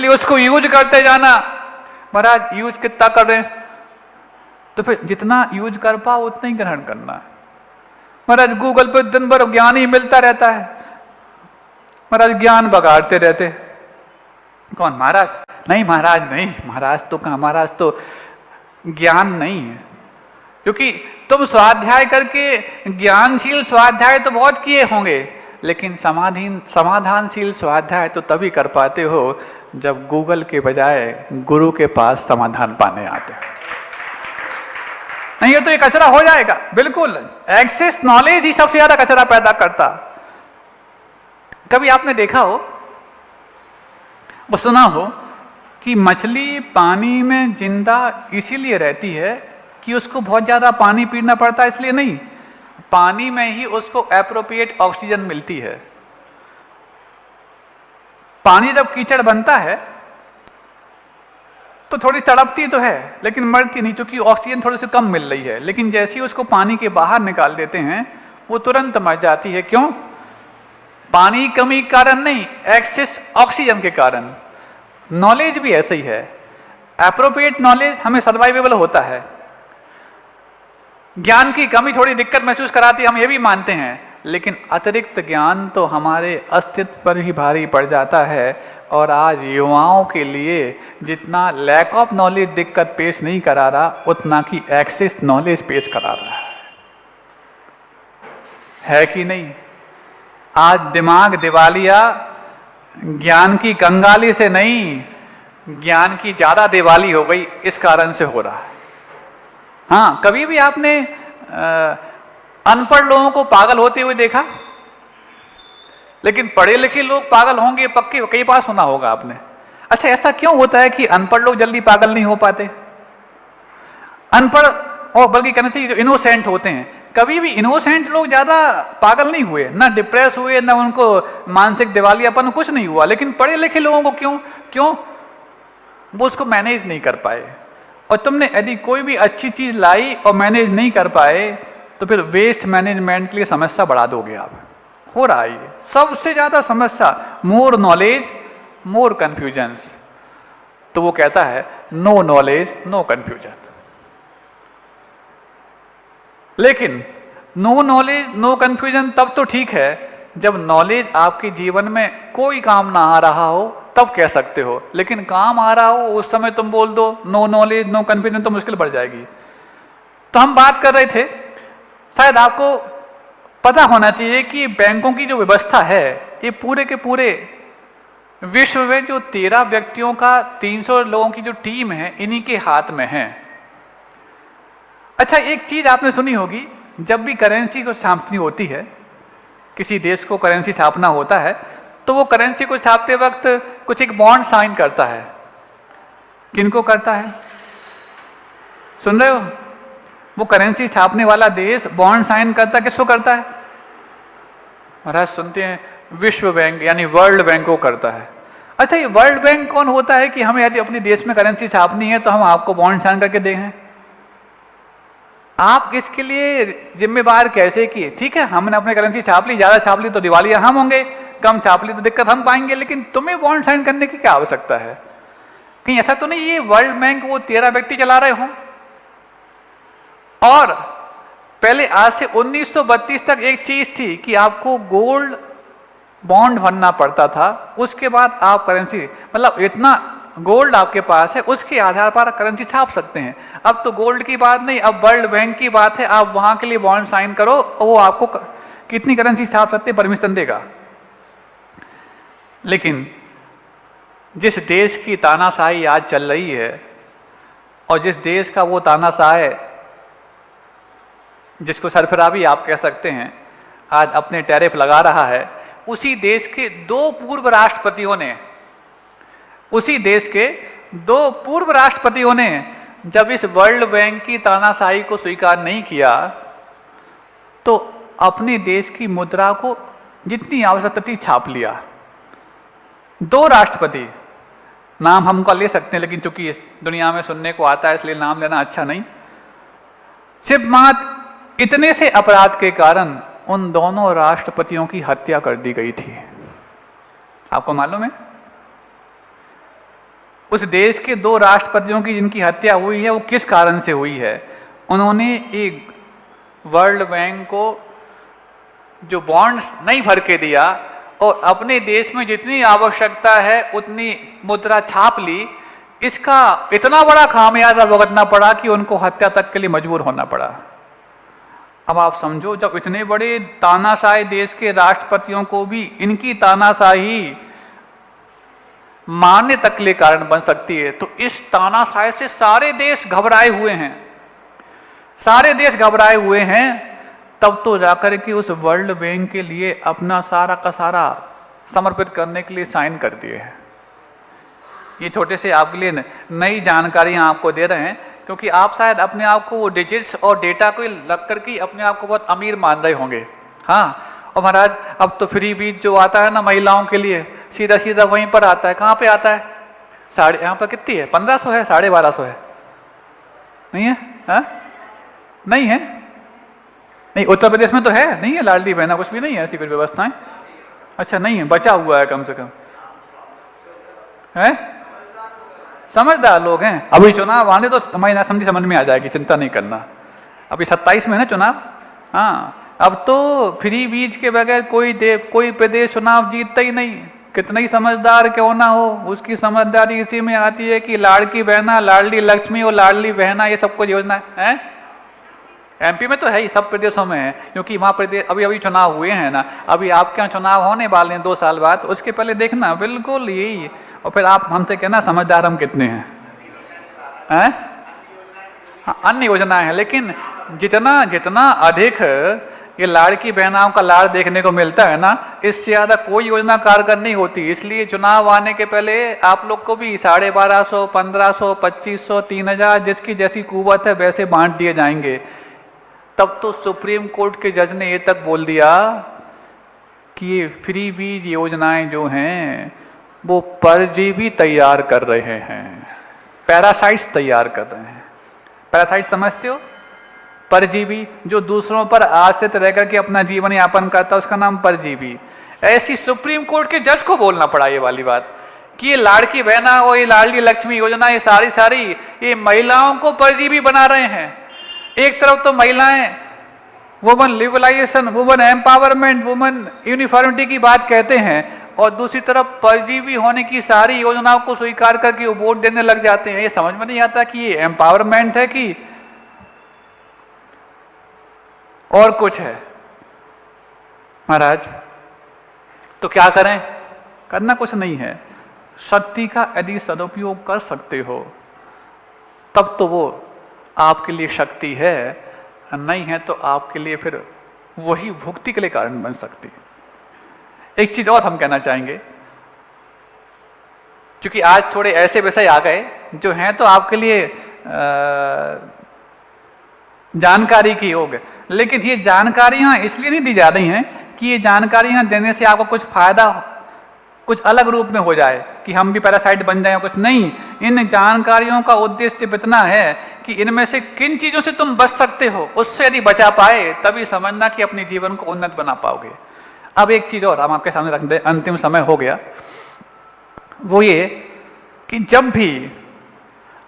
इसलिए उसको यूज करते जाना। महाराज यूज कितना कर रहे हैं, तो फिर जितना यूज कर पाओ उतना ही ग्रहण करना है। महाराज गूगल पर दिन भर ज्ञान ही मिलता रहता है, महाराज ज्ञान बगाड़ते रहते। कौन? महाराज? नहीं महाराज नहीं, महाराज तो कहाँ, महाराज तो ज्ञान नहीं है। क्योंकि तुम स्वाध्याय करके, ज्ञानशील स्वाध्याय तो बहुत किए होंगे, लेकिन समाधानशील स्वाध्याय तो तभी कर पाते हो जब गूगल के बजाय गुरु के पास समाधान पाने आते हो। नहीं ये तो ये कचरा हो जाएगा। बिल्कुल, एक्सेस नॉलेज ही सबसे ज्यादा कचरा पैदा करता। कभी आपने देखा हो, वो सुना हो कि मछली पानी में जिंदा इसीलिए रहती है कि उसको बहुत ज्यादा पानी पीना पड़ता है, इसलिए नहीं, पानी में ही उसको एप्रोप्रिएट ऑक्सीजन मिलती है। पानी जब कीचड़ बनता है तो थोड़ी तड़पती तो है लेकिन मरती नहीं, क्योंकि ऑक्सीजन थोड़ी सी कम मिल रही है। लेकिन जैसे ही उसको पानी के बाहर निकाल देते हैं वो तुरंत मर जाती है। क्यों? पानी कमी के कारण नहीं, एक्सेस ऑक्सीजन के कारण। नॉलेज भी ऐसे ही है, एप्रोप्रिएट नॉलेज हमें सर्वाइवेबल होता है। ज्ञान की कमी थोड़ी दिक्कत महसूस कराती है, हम ये भी मानते हैं, लेकिन अतिरिक्त ज्ञान तो हमारे अस्तित्व पर भी भारी पड़ जाता है। और आज युवाओं के लिए जितना लैक ऑफ नॉलेज दिक्कत पेश नहीं करा रहा, उतना की एक्सेस नॉलेज पेश करा रहा है कि नहीं? आज दिमाग दिवालिया ज्ञान की कंगाली से नहीं, ज्ञान की ज्यादा दिवाली हो गई, इस कारण से हो रहा है। हाँ, कभी भी आपने अनपढ़ लोगों को पागल होते हुए देखा? लेकिन पढ़े लिखे लोग पागल होंगे पक्के, कई बार सुना होगा आपने। अच्छा, ऐसा क्यों होता है कि अनपढ़ लोग जल्दी पागल नहीं हो पाते? अनपढ़, और बल्कि कहना चाहिए जो इनोसेंट होते हैं, कभी भी इनोसेंट लोग ज्यादा पागल नहीं हुए, ना डिप्रेस हुए, ना उनको मानसिक दिवालियापन, कुछ नहीं हुआ। लेकिन पढ़े लिखे लोगों को क्यों? वो उसको मैनेज नहीं कर पाए। और तुमने यदि कोई भी अच्छी चीज लाई और मैनेज नहीं कर पाए तो फिर वेस्ट मैनेजमेंट के लिए समस्या बढ़ा दोगे आप। हो रहा है ये सबसे ज्यादा समस्या, मोर नॉलेज मोर कंफ्यूजन्स। तो वो कहता है नो नॉलेज नो कंफ्यूजन। लेकिन नो नॉलेज नो कंफ्यूजन तब तो ठीक है जब नॉलेज आपके जीवन में कोई काम ना आ रहा हो, तब कह सकते हो। लेकिन काम आ रहा हो उस समय तुम बोल दो नो नॉलेज नो कंफ्यूजन, तो मुश्किल बढ़ जाएगी। तो हम बात कर रहे थे, शायद आपको पता होना चाहिए कि बैंकों की जो व्यवस्था है ये पूरे के पूरे विश्व में जो 13 व्यक्तियों का 300 लोगों की जो टीम है, इन्हीं के हाथ में है। अच्छा, एक चीज आपने सुनी होगी, जब भी करेंसी को छापनी होती है, किसी देश को करेंसी छापना होता है, तो वो करेंसी को छापते वक्त कुछ एक बॉन्ड साइन करता है। किनको करता है? सुन रहे हो? वो करेंसी छापने वाला देश बॉन्ड साइन करता, किसको करता है? महाराज सुनते हैं विश्व बैंक यानी वर्ल्ड बैंक को करता है। अच्छा, ये वर्ल्ड बैंक कौन होता है कि हमें यदि अपने देश में करेंसी छापनी है तो हम आपको बॉन्ड साइन करके दें? आप इसके लिए जिम्मेवार कैसे किए? ठीक है, हमने अपने करेंसी छाप ली, ज्यादा छाप ली तो दिवालिया हम होंगे, कम छाप ली तो दिक्कत हम पाएंगे, लेकिन तुम्हें बॉन्ड साइन करने की क्या आवश्यकता है? कहीं ऐसा तो नहीं ये वर्ल्ड बैंक वो 13 व्यक्ति चला रहे हों? और पहले आज से 1932 तक एक चीज थी कि आपको गोल्ड बॉन्ड भरना पड़ता था, उसके बाद आप करेंसी, मतलब इतना गोल्ड आपके पास है उसके आधार पर करेंसी छाप सकते हैं। अब तो गोल्ड की बात नहीं, अब वर्ल्ड बैंक की बात है। आप वहां के लिए बॉन्ड साइन करो और वो आपको कितनी करेंसी छाप सकते परमिशन देगा। लेकिन जिस देश की तानाशाही आज चल रही है और जिस देश का वो तानाशाह है जिसको सरफरावी आप कह सकते हैं, आज अपने टैरिफ लगा रहा है, उसी देश के 2 पूर्व राष्ट्रपतियों ने जब इस वर्ल्ड बैंक की तानाशाही को स्वीकार नहीं किया तो अपने देश की मुद्रा को जितनी आवश्यकता थी छाप लिया। 2 राष्ट्रपति, नाम हमको ले सकते हैं लेकिन चूंकि इस दुनिया में सुनने को आता है इसलिए नाम लेना अच्छा नहीं। सिर्फ मात्र इतने से अपराध के कारण उन दोनों राष्ट्रपतियों की हत्या कर दी गई थी। आपको मालूम है? उस देश के 2 राष्ट्रपतियों की जिनकी हत्या हुई है वो किस कारण से हुई है? उन्होंने एक वर्ल्ड बैंक को जो बॉन्ड्स नहीं भर के दिया और अपने देश में जितनी आवश्यकता है उतनी मुद्रा छाप ली। इसका इतना बड़ा खामियाजा भुगतना पड़ा कि उनको हत्या तक के लिए मजबूर होना पड़ा। अब आप समझो, जब इतने बड़े तानाशाही देश के राष्ट्रपतियों को भी इनकी तानाशाही मारने तक के कारण बन सकती है, तो इस तानाशाही से सारे देश घबराए हुए हैं, सारे देश घबराए हुए हैं। तब तो जाकर के उस वर्ल्ड बैंक के लिए अपना सारा का सारा समर्पित करने के लिए साइन कर दिए हैं। ये छोटे से आपके लिए नई जानकारियां आपको दे रहे हैं, क्योंकि आप शायद अपने आप को वो डिजिट्स और डेटा को लग करके अपने आप को बहुत अमीर मान रहे होंगे। हाँ, और महाराज अब तो फ्री बीज जो आता है ना महिलाओं के लिए, सीधा सीधा वहीं पर आता है। कहाँ पे आता है? यहाँ पर कितनी है? 1500 है, 1250 है? नहीं है? हाँ? नहीं है? नहीं, उत्तर प्रदेश में तो है, नहीं है लाडली बहना, कुछ भी नहीं है ऐसी कोई व्यवस्थाएं? अच्छा, नहीं है, बचा हुआ है कम से कम, है? समझदार लोग हैं। अभी चुनाव आने तो हमारी ना समझी समझ में आ जाएगी, चिंता नहीं करना। अभी 27 में है ना चुनाव। हाँ, अब तो फ्री बीज के बगैर कोई प्रदेश चुनाव जीतता ही नहीं, कितना ही समझदार क्यों ना हो। उसकी समझदारी इसी में आती है कि लाड़की बहना, लाडली लक्ष्मी और लाडली बहना, ये सब कुछ योजना है। एमपी में तो है ही, सब प्रदेशों में है, क्योंकि वहाँ प्रदेश अभी चुनाव हुए हैं ना। अभी आपके यहाँ चुनाव होने वाले हैं 2 साल बाद, उसके पहले देखना बिल्कुल यही। और फिर आप हमसे कहना समझदार हम कितने हैं? हाँ, अन्य योजनाएं हैं, लेकिन जितना जितना अधिक ये लाड़की बहनाओं का लाड़ देखने को मिलता है ना, इससे ज्यादा कोई योजना कारगर नहीं होती। इसलिए चुनाव आने के पहले आप लोग को भी 1250, 1500, 2500, 3000 जिसकी जैसी कुवत है वैसे बांट दिए जाएंगे। तब तो सुप्रीम कोर्ट के जज ने ये तक बोल दिया कि ये फ्री बीज योजनाएं जो हैं वो परजीवी तैयार कर रहे हैं, पैरासाइट्स तैयार कर रहे हैं। पैरासाइट्स समझते हो? परजीवी जो दूसरों पर आश्रित रह करके अपना जीवन यापन करता है, उसका नाम परजीवी। ऐसी सुप्रीम कोर्ट के जज को बोलना पड़ा ये वाली बात कि ये लाड़की बहना और ये लाडली लक्ष्मी योजना, ये सारी ये महिलाओं को परजीवी बना रहे हैं। एक तरफ तो महिलाएं woman liberalisation, woman empowerment, woman uniformity की बात कहते हैं, और दूसरी तरफ परजीवी होने की सारी योजनाओं को स्वीकार करके वो वोट देने लग जाते हैं। ये समझ में नहीं आता कि ये एम्पावरमेंट है कि और कुछ है। महाराज तो क्या करें? करना कुछ नहीं है। शक्ति का यदि सदुपयोग कर सकते हो तब तो वो आपके लिए शक्ति है, नहीं है तो आपके लिए फिर वही भुक्ति के लिए कारण बन सकती। एक चीज और हम कहना चाहेंगे, क्योंकि आज थोड़े ऐसे विषय आ गए जो हैं तो आपके लिए जानकारी की योग, लेकिन ये जानकारियां इसलिए नहीं दी जा रही हैं कि ये जानकारियां देने से आपको कुछ फायदा कुछ अलग रूप में हो जाए कि हम भी पैरासाइट बन जाएं, कुछ नहीं। इन जानकारियों का उद्देश्य इतना है कि इनमें से किन चीजों से तुम बच सकते हो, उससे यदि बचा पाए तभी समझना कि अपने जीवन को उन्नत बना पाओगे। अब एक चीज और हम आपके सामने रख दें, अंतिम समय हो गया, वो ये कि जब भी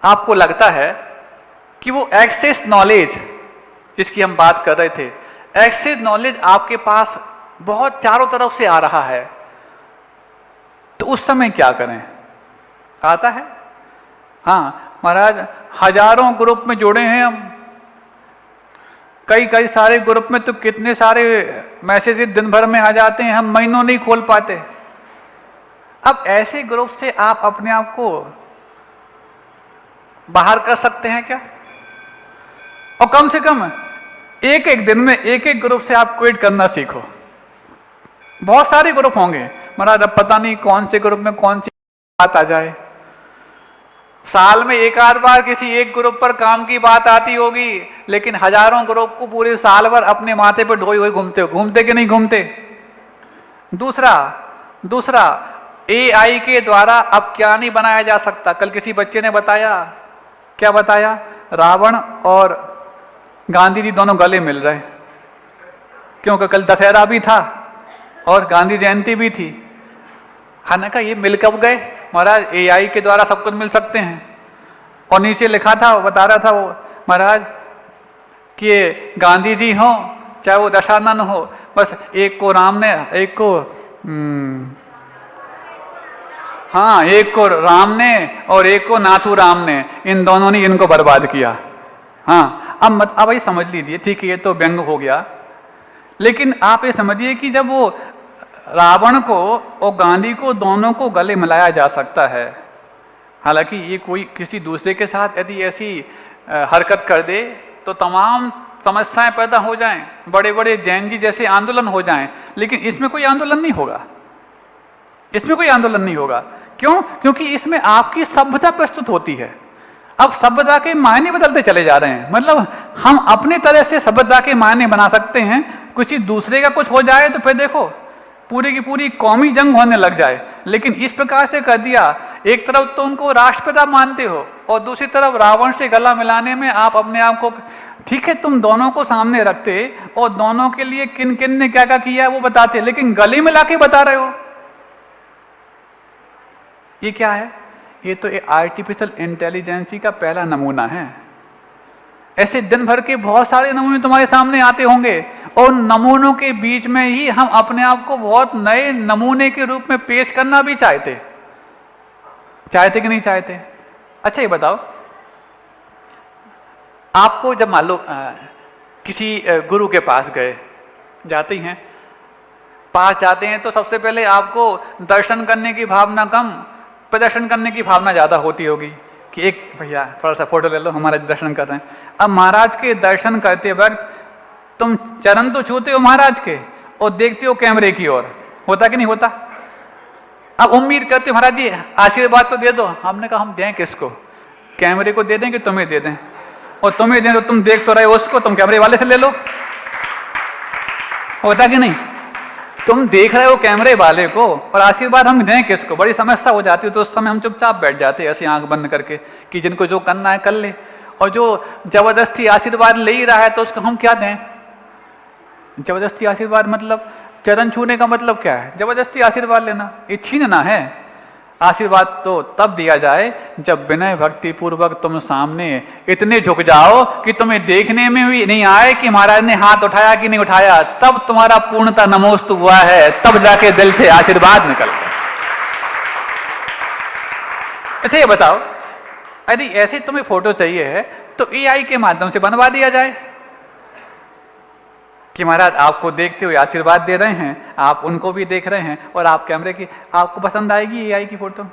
आपको लगता है कि वो एक्सेस नॉलेज जिसकी हम बात कर रहे थे, एक्सेस नॉलेज आपके पास बहुत चारों तरफ से आ रहा है, तो उस समय क्या करें? आता है? हाँ महाराज, हजारों ग्रुप में जुड़े हैं हम, कई सारे ग्रुप में तो कितने सारे मैसेजेस दिन भर में आ जाते हैं, हम महीनों नहीं खोल पाते। अब ऐसे ग्रुप से आप अपने आप को बाहर कर सकते हैं क्या? और कम से कम एक दिन में एक ग्रुप से आप क्विट करना सीखो। बहुत सारे ग्रुप होंगे महाराज, अब पता नहीं कौन से ग्रुप में कौन सी बात आ जाए। साल में एक आध बार किसी एक ग्रुप पर काम की बात आती होगी, लेकिन हजारों ग्रुप को पूरे साल भर अपने माथे पर ढोई हुई घूमते कि नहीं घूमते? दूसरा AI के द्वारा अब क्या नहीं बनाया जा सकता। कल किसी बच्चे ने बताया, क्या बताया? रावण और गांधी जी दोनों गले मिल रहे, क्योंकि कल दशहरा भी था और गांधी जयंती भी थी। हालांकि ये मिल कब गए? महाराज AI के द्वारा सब कुछ मिल सकते हैं। और नीचे लिखा था, वो बता रहा था वो महाराज कि गांधी जी हो चाहे वो दशानन हो, बस एक को राम ने, एक को हाँ, एक को राम ने और एक को नाथू राम ने, इन दोनों ने इनको बर्बाद किया। हाँ, अब ये समझ लीजिए, ठीक है ये तो व्यंग हो गया, लेकिन आप ये समझिए कि जब वो रावण को और गांधी को दोनों को गले मिलाया जा सकता है, हालांकि ये कोई किसी दूसरे के साथ यदि ऐसी हरकत कर दे तो तमाम समस्याएं पैदा हो जाएं, बड़े बड़े जैन जी जैसे आंदोलन हो जाएं, लेकिन इसमें कोई आंदोलन नहीं होगा, इसमें कोई आंदोलन नहीं होगा। क्यों? क्योंकि इसमें आपकी सभ्यता प्रस्तुत होती है। अब सभ्यता के मायने बदलते चले जा रहे हैं, मतलब हम अपने तरह से सभ्यता के मायने बना सकते हैं, किसी दूसरे का कुछ हो जाए तो फिर देखो पूरी की पूरी कौमी जंग होने लग जाए। लेकिन इस प्रकार से कर दिया, एक तरफ तो उनको राष्ट्रपिता मानते हो और दूसरी तरफ रावण से गला मिलाने में आप अपने आप को, ठीक है तुम दोनों को सामने रखते और दोनों के लिए किन किन ने क्या क्या किया वो बताते, लेकिन गले मिला के बता रहे हो, ये क्या है? ये तो आर्टिफिशियल इंटेलिजेंसी का पहला नमूना है। ऐसे दिन भर के बहुत सारे नमूने तुम्हारे सामने आते होंगे और नमूनों के बीच में ही हम अपने आप को बहुत नए नमूने के रूप में पेश करना भी चाहते कि नहीं चाहते? अच्छा ये बताओ, आपको जब मान लो किसी गुरु के पास गए, जाते हैं, पास जाते हैं तो सबसे पहले आपको दर्शन करने की भावना कम, प्रदर्शन करने की भावना ज्यादा होती होगी कि एक भैया थोड़ा सा फोटो ले लो, हमारा दर्शन कर रहे हैं। अब महाराज के दर्शन करते वक्त तुम चरण तो छूते हो महाराज के और देखते हो कैमरे की ओर, होता कि नहीं होता? अब उम्मीद करते हो महाराज जी आशीर्वाद तो दे दो। हमने कहा हम दें किसको? कैमरे को दे दें कि तुम्हें दे दें? और तुम्हें दें तो तुम देख तो रहे हो उसको, तुम कैमरे वाले से ले लो, होता कि नहीं? तुम देख रहे हो कैमरे वाले को और आशीर्वाद हम दें किसको? बड़ी समस्या हो जाती है। तो उस समय हम चुपचाप बैठ जाते हैं ऐसी आंख बंद करके कि जिनको जो करना है कर ले, और जो जबरदस्ती आशीर्वाद ले ही रहा है तो उसको हम क्या दें? जबरदस्ती आशीर्वाद मतलब चरण छूने का मतलब क्या है? जबरदस्ती आशीर्वाद लेना, ये छीनना है। आशीर्वाद तो तब दिया जाए जब विनय भक्ति पूर्वक तुम सामने इतने झुक जाओ कि तुम्हें देखने में भी नहीं आए कि महाराज ने हाथ उठाया कि नहीं उठाया, तब तुम्हारा पूर्णता नमोस्तु हुआ है, तब जाके दिल से आशीर्वाद निकल गया। अच्छा ये बताओ, यदि ऐसे तुम्हें फोटो चाहिए है तो AI के माध्यम से बनवा दिया जाए कि महाराज आपको देखते हुए आशीर्वाद दे रहे हैं, आप उनको भी देख रहे हैं और आप कैमरे की, आपको पसंद आएगी AI की फोटो?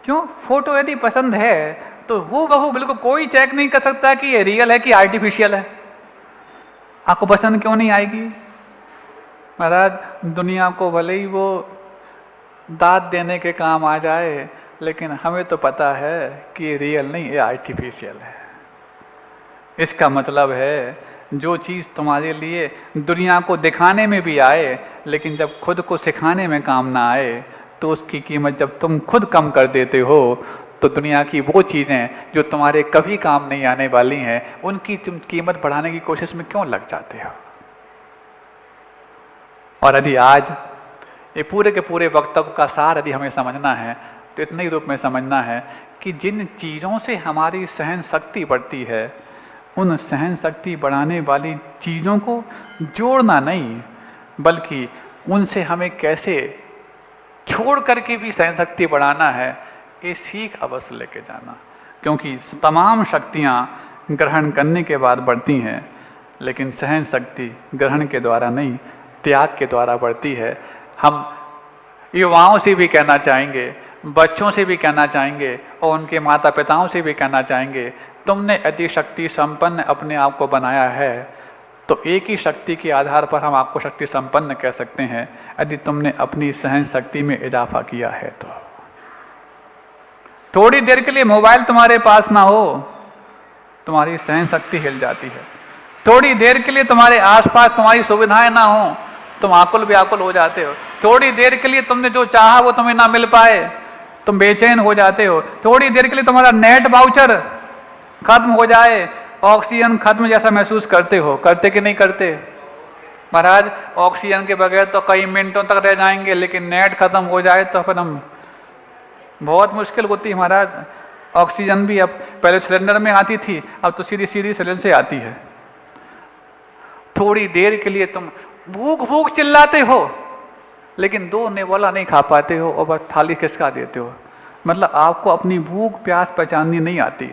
क्यों? फोटो यदि पसंद है तो हूबहू बिल्कुल कोई चेक नहीं कर सकता कि ये रियल है कि आर्टिफिशियल है। आपको पसंद क्यों नहीं आएगी? महाराज दुनिया को भले ही वो दाद देने के काम आ जाए, लेकिन हमें तो पता है कि रियल नहीं, ये आर्टिफिशियल है। इसका मतलब है जो चीज़ तुम्हारे लिए दुनिया को दिखाने में भी आए, लेकिन जब खुद को सिखाने में काम ना आए तो उसकी कीमत जब तुम खुद कम कर देते हो तो दुनिया की वो चीज़ें जो तुम्हारे कभी काम नहीं आने वाली हैं उनकी तुम कीमत बढ़ाने की कोशिश में क्यों लग जाते हो? और यदि आज ये पूरे के पूरे वक्तव्य का सार यदि हमें समझना है तो इतने ही रूप में समझना है कि जिन चीज़ों से हमारी सहन शक्ति बढ़ती है, उन सहन शक्ति बढ़ाने वाली चीज़ों को जोड़ना नहीं, बल्कि उनसे हमें कैसे छोड़ करके भी सहन शक्ति बढ़ाना है, ये सीख अवश्य लेके जाना। क्योंकि तमाम शक्तियाँ ग्रहण करने के बाद बढ़ती हैं, लेकिन सहन शक्ति ग्रहण के द्वारा नहीं, त्याग के द्वारा बढ़ती है। हम युवाओं से भी कहना चाहेंगे, बच्चों से भी कहना चाहेंगे और उनके माता पिताओं से भी कहना चाहेंगे, तुमने यदि शक्ति संपन्न अपने आप को बनाया है तो एक ही शक्ति के आधार पर हम आपको शक्ति संपन्न कह सकते हैं, यदि तुमने अपनी सहन शक्ति में इजाफा किया है तो। थोड़ी देर के लिए मोबाइल तुम्हारे पास ना हो, तुम्हारी सहन शक्ति हिल जाती है। थोड़ी देर के लिए तुम्हारे आसपास तुम्हारी सुविधाएं ना हो, तुम आकुल व्याकुल हो जाते हो। थोड़ी देर के लिए तुमने जो चाहा वो तुम्हें ना मिल पाए, तुम बेचैन हो जाते हो। थोड़ी देर के लिए तुम्हारा नेट वाउचर खत्म हो जाए, ऑक्सीजन खत्म जैसा महसूस करते हो, करते कि नहीं करते? महाराज ऑक्सीजन के बगैर तो कई मिनटों तक रह जाएंगे, लेकिन नेट खत्म हो जाए तो फिर हम बहुत मुश्किल होती है महाराज। ऑक्सीजन भी अब पहले सिलेंडर में आती थी, अब तो सीधी सीधी सिलेंडर से आती है। थोड़ी देर के लिए तुम भूख भूख चिल्लाते हो, लेकिन 2 निवाला नहीं खा पाते हो और बस थाली खिसका देते हो। मतलब आपको अपनी भूख प्यास पहचाननी नहीं आती।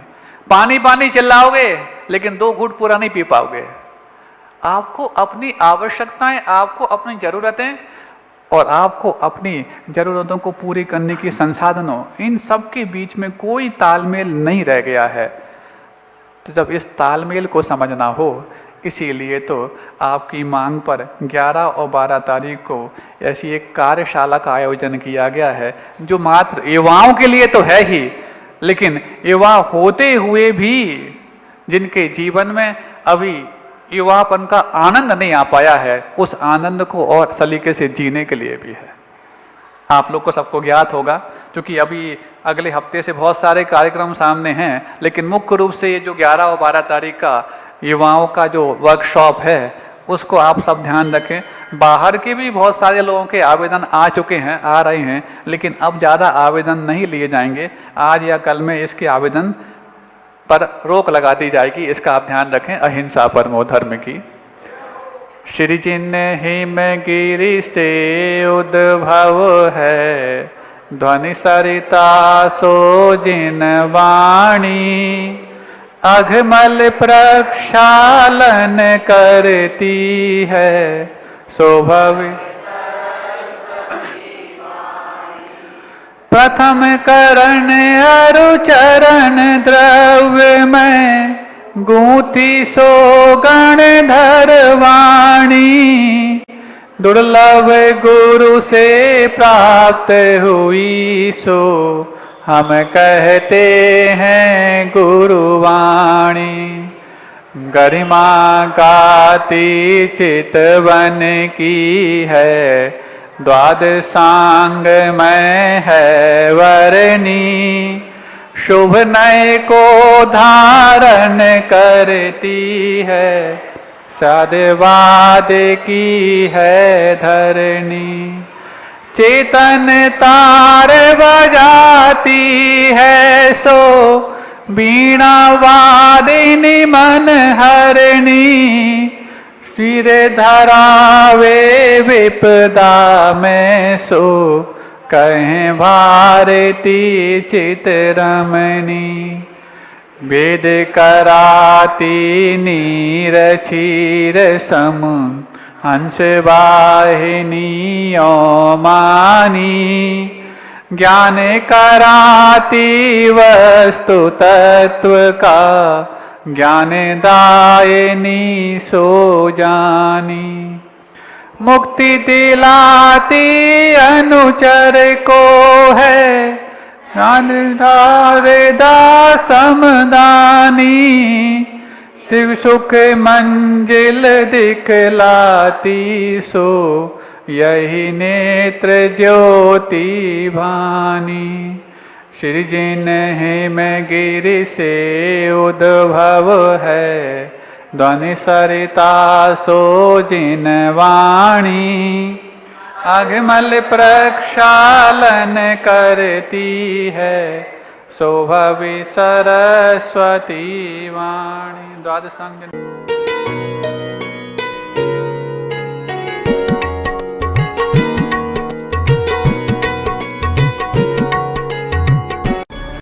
पानी पानी चिल्लाओगे लेकिन 2 घूंट पूरा नहीं पी पाओगे। आपको अपनी आवश्यकताएं, आपको अपनी जरूरतें और आपको अपनी जरूरतों को पूरी करने की संसाधनों, इन सब के बीच में कोई तालमेल नहीं रह गया है। तो जब इस तालमेल को समझना हो, इसीलिए तो आपकी मांग पर 11 और 12 तारीख को ऐसी एक कार्यशाला का आयोजन किया गया है, जो मात्र युवाओं के लिए तो है ही, लेकिन युवा होते हुए भी जिनके जीवन में अभी युवापन का आनंद नहीं आ पाया है, उस आनंद को और सलीके से जीने के लिए भी है। आप लोग को सबको ज्ञात होगा, क्योंकि अभी अगले हफ्ते से बहुत सारे कार्यक्रम सामने हैं, लेकिन मुख्य रूप से ये जो 11 और 12 तारीख का युवाओं का जो वर्कशॉप है, उसको आप सब ध्यान रखें। बाहर के भी बहुत सारे लोगों के आवेदन आ चुके हैं, आ रहे हैं, लेकिन अब ज़्यादा आवेदन नहीं लिए जाएंगे। आज या कल में इसके आवेदन पर रोक लगा दी जाएगी, इसका आप ध्यान रखें। अहिंसा परमो धर्म की। श्री जिन हिमगिरि से उद्भव है, ध्वनि सरिता सो जिन वाणी, अघमल प्रक्षालन करती है, शोभव प्रथम करण अरु चरण द्रव्य में, गूंथी सो गण धरवाणी, दुर्लभ गुरु से प्राप्त हुई सो, हम कहते हैं गुरुवाणी। गरिमा गाती चितवन की है, द्वादशांग में है वरनी, शुभ नय को धारण करती है, साधवाद की है धरणी। चेतन तार बजाती है सो, वीणा वादिनी मन हरणी, सिर धरावे विपदा में सो, कहें भारती चितरमणि। वेद कराती नीर क्षीर सम, हंस वाहिनी मानी, ज्ञान कराती वस्तु तत्व का, ज्ञान दायिनी सो जानी। मुक्ति दिलाती अनुचर को है, ज्ञान समदानी, शिव सुख मंजिल दिखलाती सो, यही नेत्र ज्योति भानी। श्री जिन हिमगिरि से उद्भव है, ध्वनि सरिता सो जिन वाणी, अघमल प्रक्षालन करती है, शोभवी सरस्वती वाणी। द्वादशांग